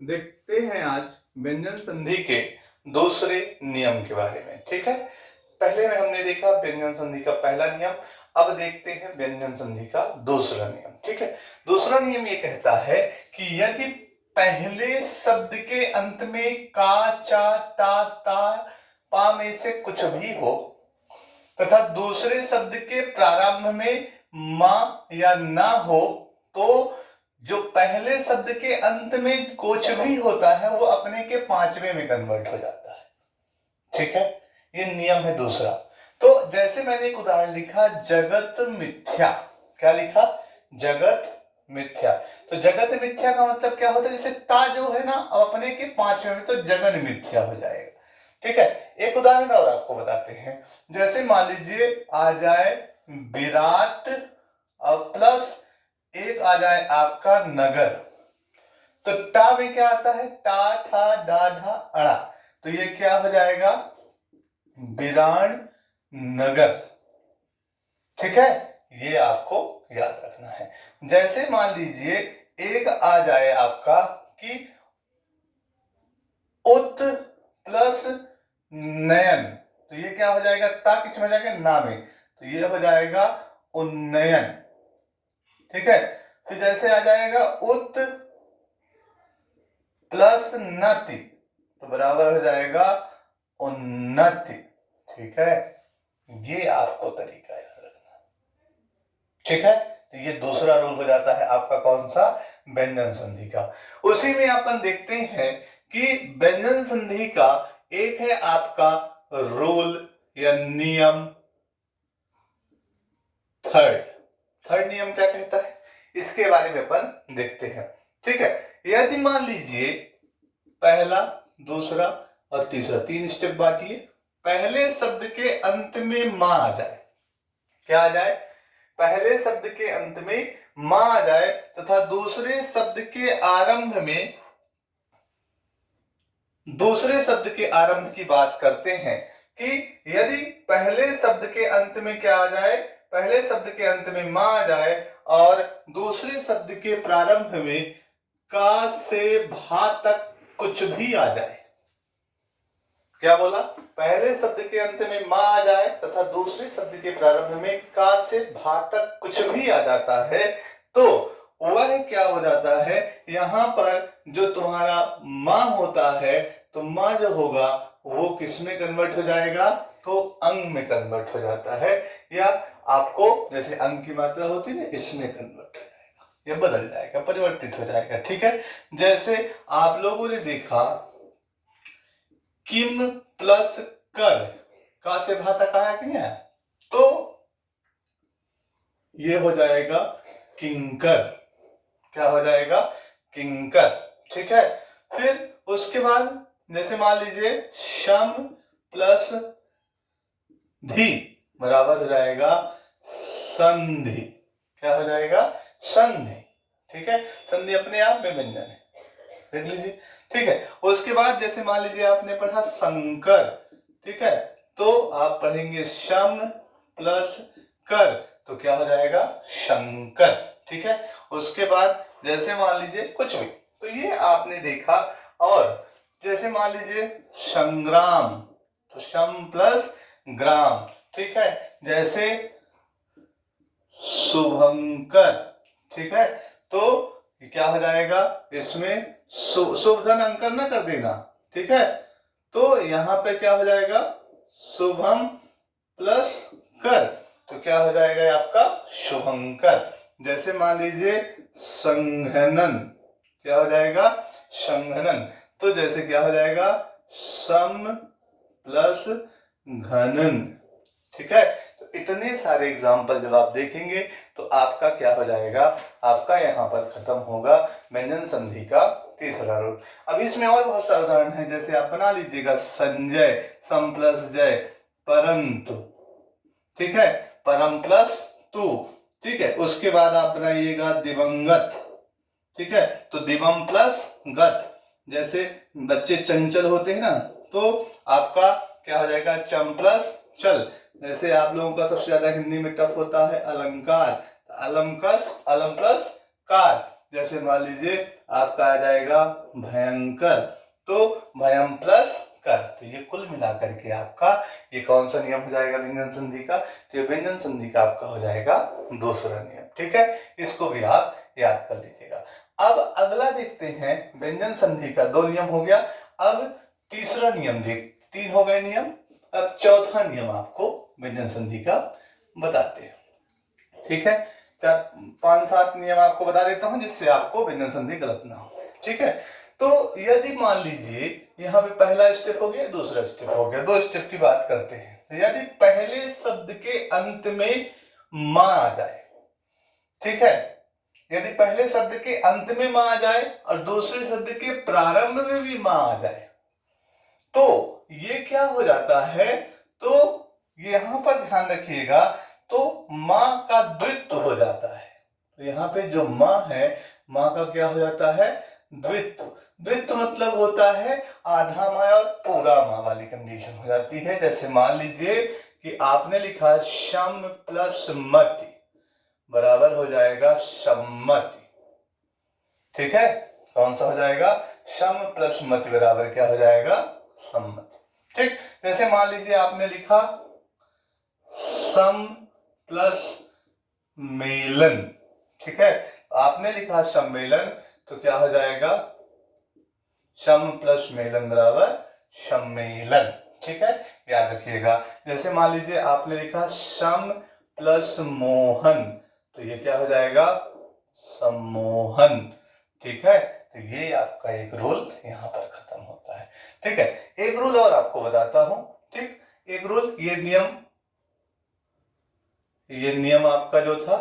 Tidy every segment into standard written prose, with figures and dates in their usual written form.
देखते हैं आज व्यंजन संधि के दूसरे नियम के बारे में। ठीक है, पहले में हमने देखा व्यंजन संधि का पहला नियम, अब देखते हैं व्यंजन संधि का दूसरा नियम। ठीक है, दूसरा नियम ये कहता है कि यदि पहले शब्द के अंत में का, चा, टा, ता, पा में से कुछ भी हो तथा दूसरे शब्द के प्रारंभ में मा या ना हो तो जो पहले शब्द के अंत में कुछ भी होता है वो अपने के पांचवे में कन्वर्ट हो जाता है। ठीक है, ये नियम है दूसरा। तो जैसे मैंने एक उदाहरण लिखा, जगत मिथ्या। क्या लिखा? जगत मिथ्या। तो जगत मिथ्या का मतलब क्या होता है? जैसे ता जो है ना अपने के पांचवे में, तो जगन मिथ्या हो जाएगा। ठीक है, एक उदाहरण और आपको बताते हैं। जैसे मान लीजिए आ जाए विराट और प्लस एक आ जाए आपका नगर, तो टा में क्या आता है? टा, ठा, डा, ढा, अड़ा। तो ये क्या हो जाएगा? विराट नगर। ठीक है, ये आपको याद रखना है। जैसे मान लीजिए एक आ जाए आपका कि उत प्लस नयन, तो ये क्या हो जाएगा? ता किस में जाएगा? ना में, तो ये हो जाएगा उन्नयन। ठीक है, फिर जैसे आ जाएगा उत प्लस नति, तो बराबर हो जाएगा उन्नति। ठीक है, ये आपको तरीका याद रखना। ठीक है, तो ये दूसरा रूल हो जाता है आपका कौन सा? व्यंजन संधि का। उसी में अपन देखते हैं कि व्यंजन संधि का एक है आपका रूल या नियम, थर्ड नियम क्या कहता है इसके बारे में अपन देखते हैं। ठीक है, यदि मान लीजिए पहला, दूसरा और तीसरा, तीन स्टेप बांटिए। पहले शब्द के अंत में मां आ जाए। क्या आ जाए? पहले शब्द के अंत में मां आ जाए तथा दूसरे शब्द के आरंभ में, दूसरे शब्द के आरंभ की बात करते हैं कि यदि पहले शब्द के अंत में क्या आ जाए? पहले शब्द के अंत में मां आ जाए और दूसरे शब्द के प्रारंभ में का से भा तक कुछ भी आ जाए। क्या बोला? पहले शब्द के अंत में मां आ जाए तथा दूसरे शब्द के प्रारंभ में का से भा तक कुछ भी आ जाता है, तो वह क्या हो जाता है? यहां पर जो तुम्हारा मां होता है, तो मां जो होगा वो किस में कन्वर्ट हो जाएगा? तो अंग में कन्वर्ट हो जाता है, या आपको जैसे अंग की मात्रा होती है ना, इसमें कन्वर्ट हो जाएगा, या बदल जाएगा, परिवर्तित हो जाएगा। ठीक है, जैसे आप लोगों ने देखा किम प्लस कर, का से भा तक आया कि नहीं आया? तो ये हो जाएगा किंकर। क्या हो जाएगा? किंकर। ठीक है, फिर उसके बाद जैसे मान लीजिए शम प्लस धी बराबर हो जाएगा संधि। क्या हो जाएगा? संधि। ठीक है, संधि अपने आप में व्यंजन है, देख लीजिए। ठीक है, उसके बाद जैसे मान लीजिए आपने पढ़ा शंकर। ठीक है, तो आप पढ़ेंगे शम प्लस कर, तो क्या हो जाएगा? शंकर। ठीक है, उसके बाद जैसे मान लीजिए कुछ भी, तो ये आपने देखा। और जैसे मान लीजिए संग्राम, तो शम प्लस ग्राम। ठीक है, जैसे शुभंकर। ठीक है, तो क्या हो जाएगा? इसमें शुभ धन अंकर ना कर देना। ठीक है, तो यहां पे क्या हो जाएगा? शुभम प्लस कर, तो क्या हो जाएगा आपका? शुभंकर। जैसे मान लीजिए संघनन, क्या हो जाएगा? संघनन। तो जैसे क्या हो जाएगा? सम प्लस घनन। ठीक है, तो इतने सारे एग्जाम्पल जब आप देखेंगे तो आपका क्या हो जाएगा? आपका यहाँ पर खत्म होगा व्यंजन संधि का तीसरा रूल। अब इसमें और बहुत सारे उदाहरण है, जैसे आप बना लीजिएगा संजय, सम प्लस जय, परंतु। ठीक है, परम प्लस तू। ठीक है, उसके बाद आप बनाइएगा दिवंगत। ठीक है, तो दिवम प्लस गत। जैसे बच्चे चंचल होते हैं ना, तो आपका क्या हो जाएगा? चम प्लस चल। जैसे आप लोगों का सबसे ज्यादा हिंदी में टफ होता है अलंकार, अलम प्लस कार। जैसे मान लीजिए आपका आ जाएगा भयंकर, तो भयम प्लस कर, तो ये कुल मिलाकर के आपका ये कौन सा नियम हो जाएगा व्यंजन संधि का, तो ये व्यंजन संधि का आपका हो जाएगा दूसरा नियम। ठीक है, इसको भी आप याद कर लीजिएगा। अब अगला देखते हैं व्यंजन संधि का, दो नियम हो गया। अब तीसरा नियम देख, तीन हो गए नियम, अब चौथा नियम आपको व्यंजन संधि का बताते हैं। ठीक है, 4-5-7 नियम आपको बता देता हूं जिससे आपको व्यंजन संधि गलत ना हो। ठीक है, तो यदि मान लीजिए यहाँ पे पहला स्टेप हो गया, दूसरा स्टेप हो गया, दो स्टेप की बात करते हैं। यदि पहले शब्द के अंत में मां आ जाए, ठीक है, यदि पहले शब्द के अंत में मां आ जाए और दूसरे शब्द के प्रारंभ में भी मां आ जाए, तो ये क्या हो जाता है, तो यहां पर ध्यान रखिएगा, तो मां का द्वित्व हो जाता है। तो यहाँ पे जो मां है, मां का क्या हो जाता है, द्वित्व। द्वित्व मतलब होता है आधा मां और पूरा मां वाली कंडीशन हो जाती है। जैसे मान लीजिए कि आपने लिखा शम प्लस मति बराबर हो जाएगा सम्मति। ठीक है, कौन सा हो जाएगा, शम प्लस मति बराबर क्या हो जाएगा, सम्मति। ठीक, जैसे मान लीजिए आपने लिखा सम प्लस मेलन। ठीक है, आपने लिखा सम्मेलन, तो क्या हो जाएगा, सम प्लस मेलन बराबर सम्मेलन। ठीक है, याद रखिएगा। जैसे मान लीजिए आपने लिखा सम प्लस मोहन, तो ये क्या हो जाएगा, सम्मोहन। ठीक है, तो ये आपका एक रूल यहाँ पर खत्म होता है। ठीक है, एक रूल और आपको बताता हूं। ठीक, एक रूल, ये नियम आपका जो था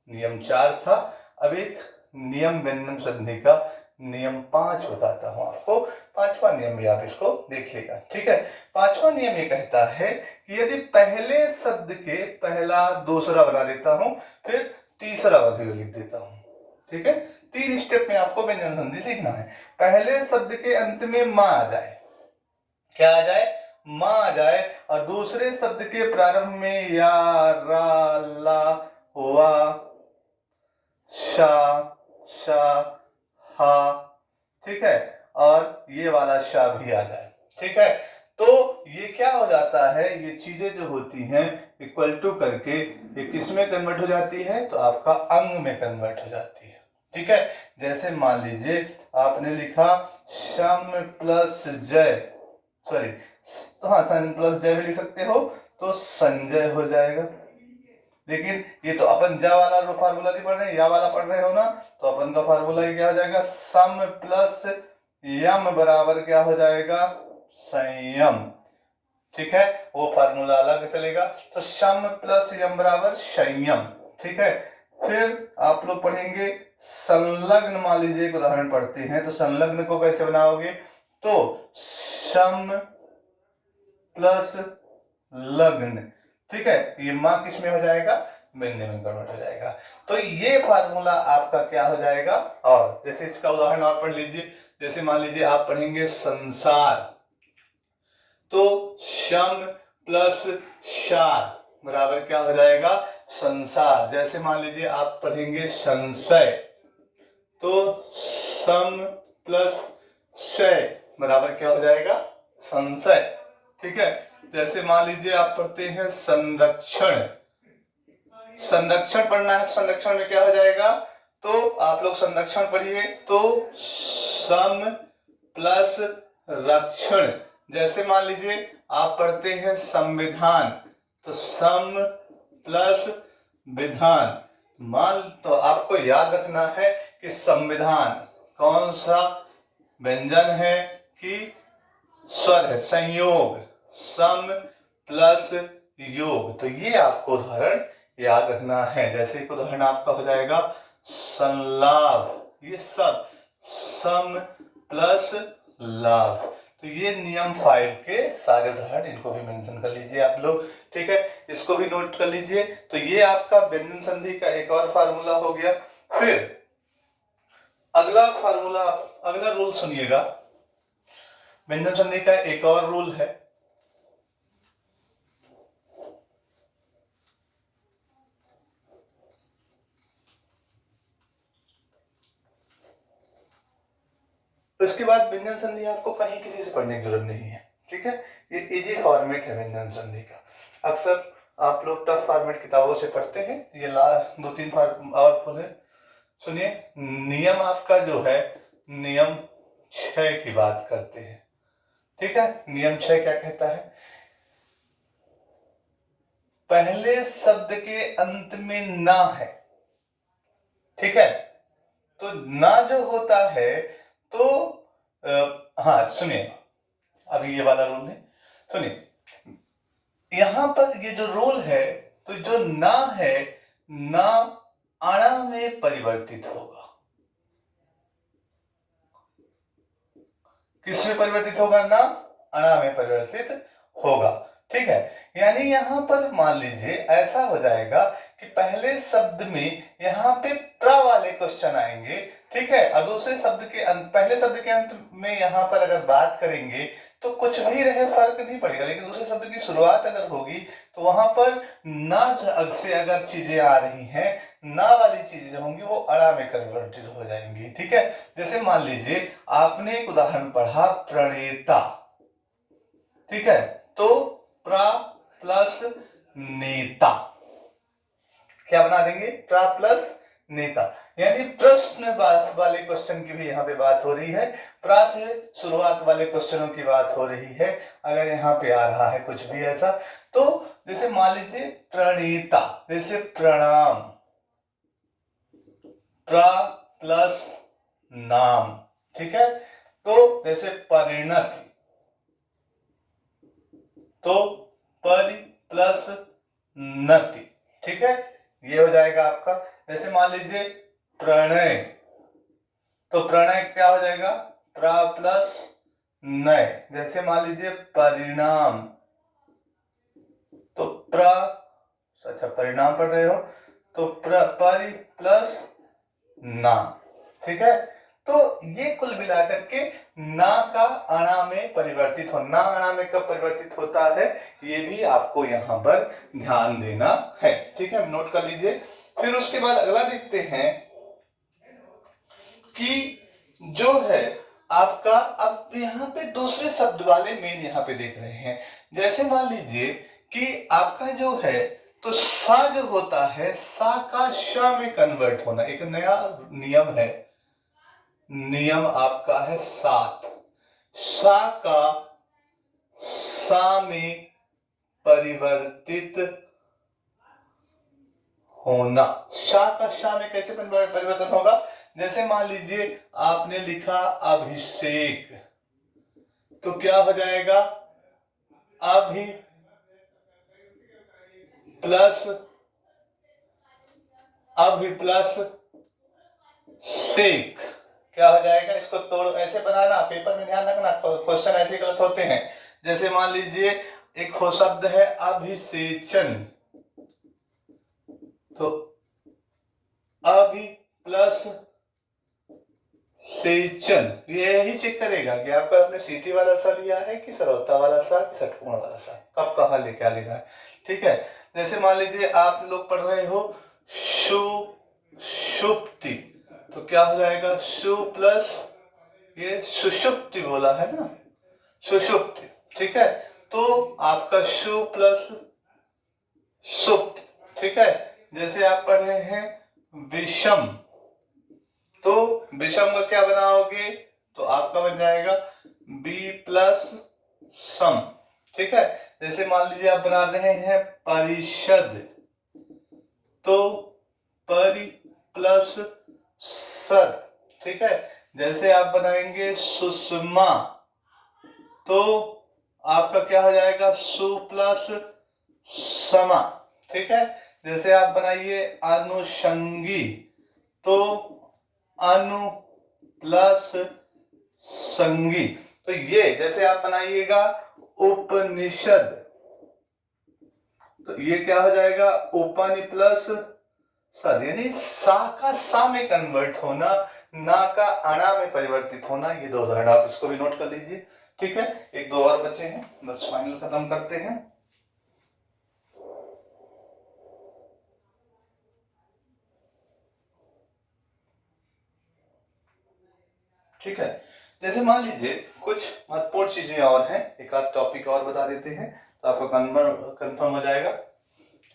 नियम 4 था। अब एक नियम व्यंजन संधि का नियम 5 बताता हूं आपको। पांचवा नियम भी आप इसको देखिएगा। ठीक है, पांचवा नियम ये कहता है कि यदि पहले शब्द के पहला दूसरा बना देता हूं, फिर तीसरा भी लिख देता हूं। ठीक है, 3 स्टेप में आपको व्यंजन संधि सीखना है। पहले शब्द के अंत में मां आ जाए, क्या आ जाए, मां आ जाए, और दूसरे शब्द के प्रारंभ में या, रा, ला, वा, शा, शा, हा, ठीक है, और ये वाला शा भी आ जाए। ठीक है, तो ये क्या हो जाता है, ये चीजें जो होती हैं इक्वल टू करके ये किस में कन्वर्ट हो जाती है, तो आपका अंग में कन्वर्ट हो जाती है। ठीक है, जैसे मान लीजिए आपने लिखा शम प्लस जय, सॉरी, तो हाँ सन प्लस जय भी लिख सकते हो, तो संजय हो जाएगा। लेकिन ये तो अपन जा वाला फार्मूला नहीं पढ़ रहे, या वाला पढ़ रहे हो ना, तो अपन का फार्मूला ये क्या हो जाएगा, सम प्लस यम बराबर क्या हो जाएगा, संयम। ठीक है, वो फार्मूला अलग चलेगा, तो सम प्लस यम बराबर संयम। ठीक है, फिर आप लोग पढ़ेंगे संलग्न। मान लीजिए एक उदाहरण पढ़ते हैं, तो संलग्न को कैसे बनाओगे, तो सम प्लस लग्न। ठीक है, ये मां किस में हो जाएगा, व्यंजन में कन्वर्ट हो जाएगा। तो ये फार्मूला आपका क्या हो जाएगा। और जैसे इसका उदाहरण आप पढ़ लीजिए, जैसे मान लीजिए आप पढ़ेंगे संसार, तो शम प्लस शार बराबर क्या हो जाएगा, संसार। जैसे मान लीजिए आप पढ़ेंगे संशय, तो सम प्लस शय बराबर क्या हो जाएगा, संशय। ठीक है, जैसे मान लीजिए आप पढ़ते हैं संरक्षण, संरक्षण पढ़ना है, संरक्षण में क्या हो जाएगा, तो आप लोग संरक्षण पढ़िए, तो सम प्लस रक्षण। जैसे मान लीजिए आप पढ़ते हैं संविधान, तो सम प्लस विधान। मान तो आपको याद रखना है कि संविधान कौन सा व्यंजन है कि स्वर है, संयोग, सम प्लस योग। तो ये आपको उदाहरण याद रखना है। जैसे एक उदाहरण आपका हो जाएगा संलाभ, ये सब सम प्लस लाभ। तो ये नियम 5 के सारे उदाहरण, इनको भी मेंशन कर लीजिए आप लोग। ठीक है, इसको भी नोट कर लीजिए। तो ये आपका व्यंजन संधि का एक और फार्मूला हो गया। फिर अगला फार्मूला, अगला रूल सुनिएगा, व्यंजन संधि का एक और रूल है, उसके बाद व्यंजन संधि आपको कहीं किसी से पढ़ने की जरूरत नहीं है, ठीक है। ये इजी फॉर्मेट है व्यंजन संधि का। अक्सर आप लोग टफ फॉर्मेट किताबों से पढ़ते हैं। ये 2-3 और बोले सुनिए। नियम आपका जो है नियम 6 की बात करते हैं, ठीक है। नियम 6 क्या कहता है? पहले शब्द के अंत में ना है, ठीक है। तो ना जो होता है तो हाँ सुनिए, अभी ये वाला रूल है, सुनिए। यहां पर ये जो रूल है, तो जो ना है ना अणा में परिवर्तित होगा। किस में परिवर्तित होगा? ना अणा में परिवर्तित होगा, ठीक है। यानी यहां पर मान लीजिए ऐसा हो जाएगा कि पहले शब्द में यहां पे प्र वाले क्वेश्चन आएंगे, ठीक है। और दूसरे शब्द के अंत, पहले शब्द के अंत में यहां पर अगर बात करेंगे तो कुछ भी रहे फर्क नहीं पड़ेगा, लेकिन दूसरे शब्द की शुरुआत अगर होगी तो वहां पर ना से अगर चीजें आ रही हैं, ना वाली चीजें जो होंगी वो अणा में कन्वर्टेड हो जाएंगी, ठीक है। जैसे मान लीजिए आपने एक उदाहरण पढ़ा प्रणेता, ठीक है। तो प्रा प्लस नेता क्या बना देंगे? प्रा प्लस नेता, यानी प्रश्न वाले क्वेश्चन की भी यहाँ पे बात हो रही है, प्रा से शुरुआत वाले क्वेश्चनों की बात हो रही है। अगर यहाँ पे आ रहा है कुछ भी ऐसा, तो जैसे मान लीजिए प्रणेता, जैसे प्रणाम, प्रा प्लस नाम, ठीक है। तो जैसे परिणति, तो परि प्लस नति, ठीक है। ये हो जाएगा आपका। जैसे मान लीजिए प्रणय, तो प्रणय क्या हो जाएगा? प्रा प्लस नय। जैसे मान लीजिए परिणाम, तो प्र, अच्छा परिणाम पढ़ रहे हो तो परि प्लस नाम, ठीक है। तो ये कुल मिलाकर के ना का अणा में परिवर्तित हो, ना अणा में कब परिवर्तित होता है ये भी आपको यहाँ पर ध्यान देना है, ठीक है। नोट कर लीजिए। फिर उसके बाद अगला देखते हैं कि जो है आपका, अब यहाँ पे दूसरे शब्द वाले मेन यहाँ पे देख रहे हैं। जैसे मान लीजिए कि आपका जो है तो सा जो होता है, सा का श में कन्वर्ट होना एक नया नियम है। नियम आपका है 7, सा का सा में परिवर्तित होना। शा का शा में कैसे परिवर्तन होगा? जैसे मान लीजिए आपने लिखा अभिषेक, तो क्या हो जाएगा? अभि प्लस अभि प्लस शेख, क्या हो जाएगा? इसको तोड़ ऐसे बनाना, पेपर में ध्यान रखना क्वेश्चन ऐसे गलत होते हैं। जैसे मान लीजिए एक हो शब्द है अभिषेचन, तो अभि प्लस सेचन, ये यही चेक करेगा कि आपका आपने सीटी वाला सा लिया है कि सरौता वाला सा कि षटकोण वाला सा, कब कहाँ ले क्या लेना है, ठीक है। जैसे मान लीजिए आप लोग पढ़ रहे हो सुषुप्ति, तो क्या हो जाएगा? सु प्लस ये सुषुप्ति बोला है ना, सुषुप्ति, ठीक है। तो आपका सु प्लस सुप्त, ठीक है। जैसे आप पढ़ रहे हैं विषम, तो विषम का क्या बनाओगे? तो आपका बन जाएगा बी प्लस सम, ठीक है। जैसे मान लीजिए आप बना रहे हैं परिषद, तो परि प्लस सद, ठीक है। जैसे आप बनाएंगे सुषमा, तो आपका क्या हो जाएगा? सु प्लस समा, ठीक है। जैसे आप बनाइए अनुषंगी, तो अनु प्लस संगी, तो ये जैसे आप बनाइएगा उपनिषद, तो ये क्या हो जाएगा? उपनि प्लस सद, यानी सा का सा में कन्वर्ट होना, ना का अणा में परिवर्तित होना। ये दो उदाहरण आप इसको भी नोट कर लीजिए, ठीक है। एक दो और बचे हैं, बस फाइनल खत्म करते हैं। ठीक है। जैसे मान लीजिए कुछ महत्वपूर्ण चीजें और हैं, एक आध टॉपिक और बता देते हैं तो आपका कंफर्म हो जाएगा।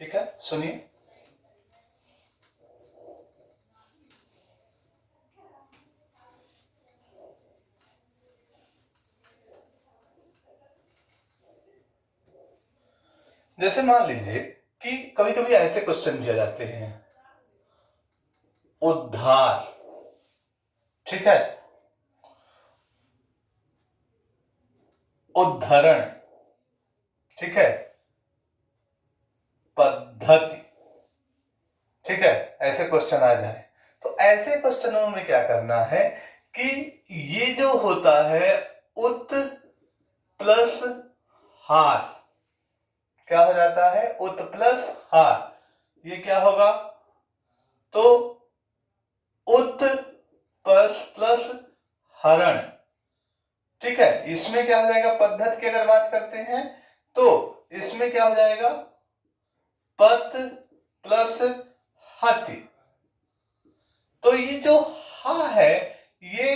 ठीक है, सुनिए। जैसे मान लीजिए कि कभी कभी ऐसे क्वेश्चन किए जाते हैं, उद्धार, ठीक है, उद्धरण, ठीक है, पद्धति, ठीक है, ऐसे क्वेश्चन आ जाए तो ऐसे क्वेश्चनों में क्या करना है कि ये जो होता है उत प्लस हार, क्या हो जाता है, उत प्लस हार, ये क्या होगा, तो उत प्लस हरण, ठीक है। इसमें क्या हो जाएगा, पद्धति की अगर बात करते हैं तो इसमें क्या हो जाएगा, पत प्लस हाथी। तो ये जो हा है ये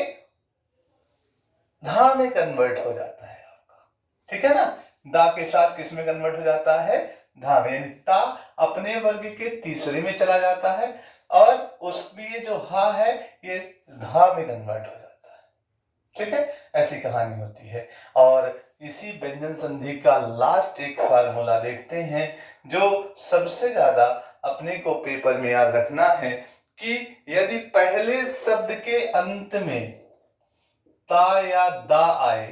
धा में कन्वर्ट हो जाता है आपका, ठीक है ना। दा के साथ किस में कन्वर्ट हो जाता है, धा में, यानी ता अपने वर्ग के तीसरे में चला जाता है और उसमें ये जो हा है ये धा में कन्वर्ट हो जाता है, ठीक है। ऐसी कहानी होती है। और इसी व्यंजन संधि का लास्ट एक फार्मूला देखते हैं जो सबसे ज्यादा अपने को पेपर में याद रखना है कि यदि पहले शब्द के अंत में ता या दा आए,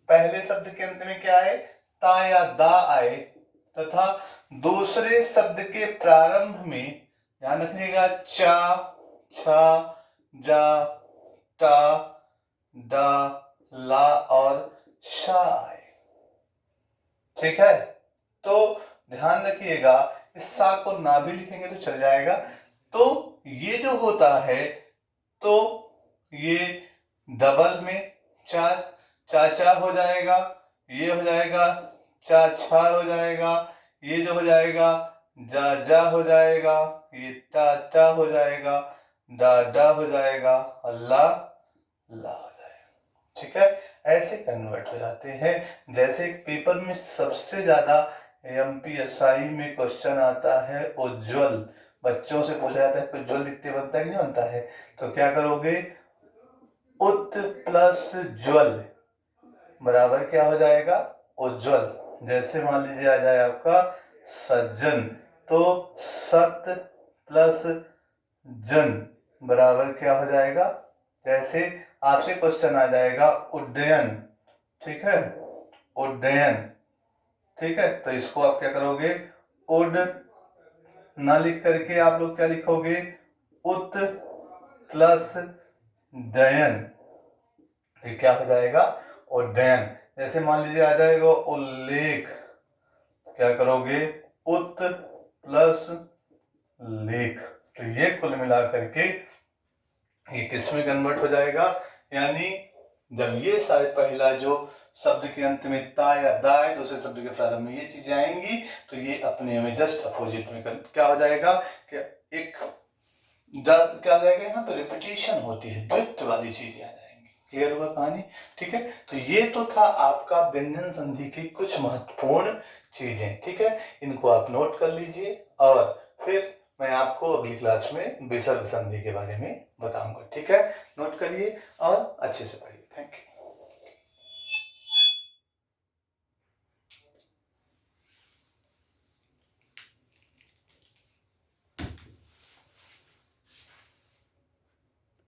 पहले शब्द के अंत में क्या आए, ता या दा आए, तथा दूसरे शब्द के प्रारंभ में ध्यान रखिएगा चा, छा, जा, टा, डा, ला और शा आए, ठीक है। तो ध्यान रखिएगा इस सा को ना भी लिखेंगे तो चल जाएगा। तो ये जो होता है तो ये डबल में चाचा हो जाएगा, ये हो जाएगा चाचा हो जाएगा, ये जो हो जाएगा जा हो जाएगा, ये टा हो जाएगा, डा हो जाएगा, ला हो जाएगा, ठीक है। ऐसे कन्वर्ट हो जाते हैं। जैसे पेपर में सबसे ज्यादा एमपीएसआई में क्वेश्चन आता है उज्ज्वल, बच्चों से पूछा जाता है उज्ज्वल लिखते बनता है कि नहीं बनता है, तो क्या करोगे, उत प्लस ज्वल बराबर क्या हो जाएगा, उज्ज्वल। जैसे मान लीजिए आ जाए आपका सज्जन, तो सत प्लस जन बराबर क्या हो जाएगा, जैसे आपसे क्वेश्चन आ जाएगा उड्डयन, ठीक है, उड्डयन, ठीक है। तो इसको आप क्या करोगे, उड ना लिख करके आप लोग क्या लिखोगे, उत प्लस डयन, ये क्या हो जाएगा, उड्डयन। जैसे मान लीजिए आ जाएगा उल्लेख, क्या करोगे, उत प्लस लेख। तो ये कुल मिला करके ये किस में कन्वर्ट हो जाएगा, यानी जब ये शायद पहला जो शब्द के अंत में ता या दा है, दूसरे शब्द के प्रारंभ में ये चीजें आएंगी तो ये अपने में जस्ट अपोजिट में क्या हो जाएगा, कि एक क्या हो जाएगा, यहाँ पे रिपीटेशन होती है, द्वित्व वाली चीजें आ जाएंगी। क्लियर हुआ कहानी, ठीक है। तो ये तो था आपका व्यंजन संधि की कुछ महत्वपूर्ण चीजें, ठीक है। इनको आप नोट कर लीजिए और फिर मैं आपको अगली क्लास में विसर्ग संधि के बारे में बताऊंगा, ठीक है। नोट करिए और अच्छे से